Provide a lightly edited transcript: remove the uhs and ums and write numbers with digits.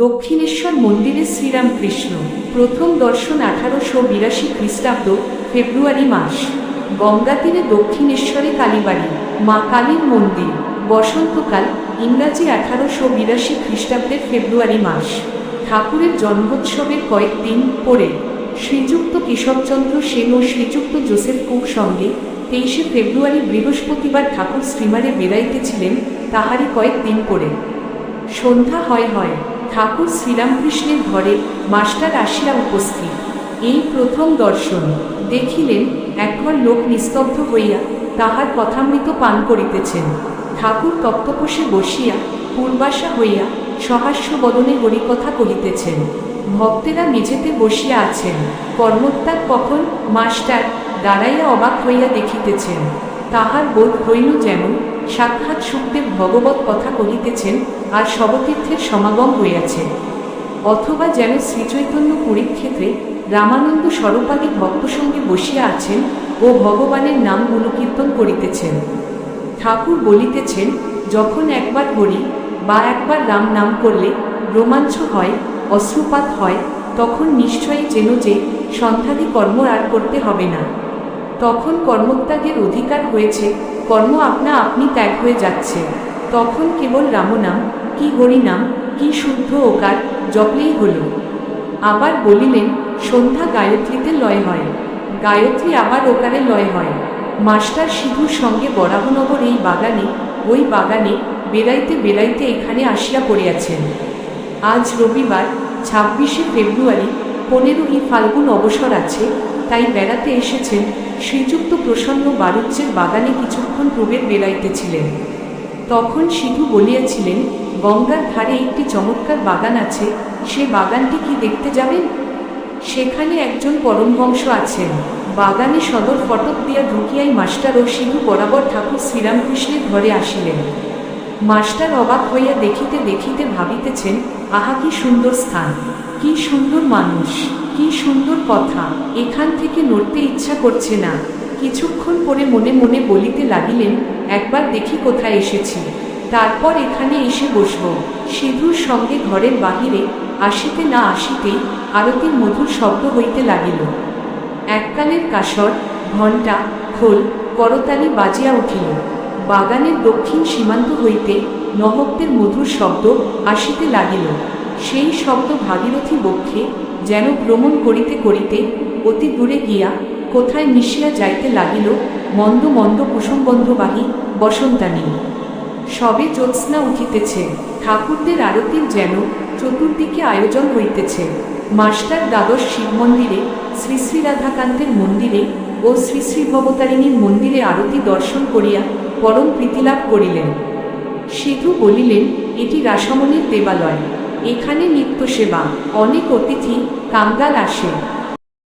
দক্ষিণেশ্বর মন্দিরে শ্রীরামকৃষ্ণ প্রথম দর্শন 1882 খ্রিস্টাব্দ ফেব্রুয়ারি মাস। গঙ্গা তীরে দক্ষিণেশ্বরে কালীবাড়ি, মা কালীর মন্দির। বসন্তকাল, ইংরাজি 1882 খ্রিস্টাব্দের ফেব্রুয়ারি মাস। ঠাকুরের জন্মোৎসবের কয়েকদিন পরে শ্রীযুক্ত কেশবচন্দ্র সেন ও শ্রীযুক্ত জোসেফ কুক সঙ্গে 23শে ফেব্রুয়ারি বৃহস্পতিবার ঠাকুর স্টিমারে বেড়াইতেছিলেন। তাহারই কয়েকদিন পরে সন্ধ্যা হয় ঠাকুর শ্রীরামকৃষ্ণের ঘরে মাস্টার আসিয়া উপস্থিত। এই প্রথম দর্শন। দেখিলেন একঘর লোক নিস্তব্ধ হইয়া তাহার কথামৃত পান করিতেছেন। ঠাকুর তক্তপোষে বসিয়া পূর্বাশা হইয়া সহাস্য বদনে হরিকথা কহিতেছেন। ভক্তেরা মেঝেতে বসিয়া আছেন। কর্মত্যাগ কখন মাস্টার দাঁড়াইয়া অবাক হইয়া দেখিতেছেন। তাহার বোধ হইল যেন সাক্ষাৎ সুখদেব ভগবত কথা কহিতেছেন আর শবতীর্থের সমাগম হইয়াছে, অথবা যেন শ্রীচৈতন্য কুরুক্ষেত্রে রামানন্দ স্বরূপাদি ভক্ত সঙ্গে বসিয়া আছেন ও ভগবানের নাম গুণকীর্তন করিতেছেন। ঠাকুর বলিতেছেন, যখন একবার হরি বা একবার রাম নাম করলে রোমাঞ্চ হয়, অশ্রুপাত হয়, তখন নিশ্চয়ই যেন যে সন্ধ্যাদি কর্ম আর করতে হবে না। তখন কর্মত্যাগের অধিকার হয়েছে, কর্ম আপনা আপনি ত্যাগ হয়ে যাচ্ছে। তখন কেবল রামনাম কি হরিনাম কি শুদ্ধ ওকার জপলেই হল। আবার বলিলেন, সন্ধ্যা গায়ত্রীতে লয় হয়, গায়ত্রী আবার ওকারে লয় হয়। মাস্টার সিধুর সঙ্গে বরাহনগর এই বাগানে ওই বাগানে বেড়াইতে বেড়াইতে এখানে আসিয়া পড়িয়াছেন। আজ রবিবার 26শে ফেব্রুয়ারি, 15ই ফাল্গুন অবসর আছে, তাই বেড়াতে এসেছেন। শ্রীযুক্ত প্রসন্ন বারুজ্যের বাগানে কিছুক্ষণ প্রবেশ বেড়াইতেছিলেন। তখন সিধু বলিয়াছিলেন, গঙ্গার ধারে একটি চমৎকার বাগান আছে, সে বাগানটি কি দেখতে যাবেন? সেখানে একজন পরমহংস আছেন। বাগানে সদর ফটক দিয়া ঢুকিয়াই মাস্টার ও সিধু বরাবর ঠাকুর শ্রীরামকৃষ্ণের ঘরে আসিলেন। মাস্টার অবাক হইয়া দেখিতে দেখিতে ভাবিতেছেন, আহা কি সুন্দর স্থান, কি সুন্দর মানুষ, কি সুন্দর কথা, এখান থেকে নড়তে ইচ্ছা করছে না। কিছুক্ষণ পরে মনে মনে বলিতে লাগিলেন, একবার দেখি কোথায় এসেছি, তারপর এখানে এসে বসব। সিধুর সঙ্গে ঘরের বাহিরে আসিতে না আসিতেই আরতির মধুর শব্দ হইতে লাগিল। এককালের কাসর, ঘণ্টা, খোল, করতালি বাজিয়া উঠিল। বাগানের দক্ষিণ সীমান্ত হইতে নহবদের মধুর শব্দ আসিতে লাগিল। সেই শব্দ ভাগীরথী বক্ষে যেন ভ্রমণ করিতে করিতে অতি দূরে গিয়া কোথায় মিশিয়া যাইতে লাগিল। মন্দ মন্দ কুসুমগন্ধবাহী বসন্তানী। সবে জ্যোৎস্না উঠিতেছে। ঠাকুরদের আরতির যেন চতুর্দিকে আয়োজন হইতেছে। মাস্টার দ্বাদশ শিব মন্দিরে, শ্রী শ্রী রাধাকান্তের মন্দিরে ও শ্রী শ্রী ভবতারিণীর মন্দিরে আরতি দর্শন করিয়া পরম প্রীতিলাভ করিলেন। সিধু বলিলেন, এটি রাসমণির দেবালয়, এখানে নিত্য সেবা, অনেক অতিথি কাঙ্গাল আসে।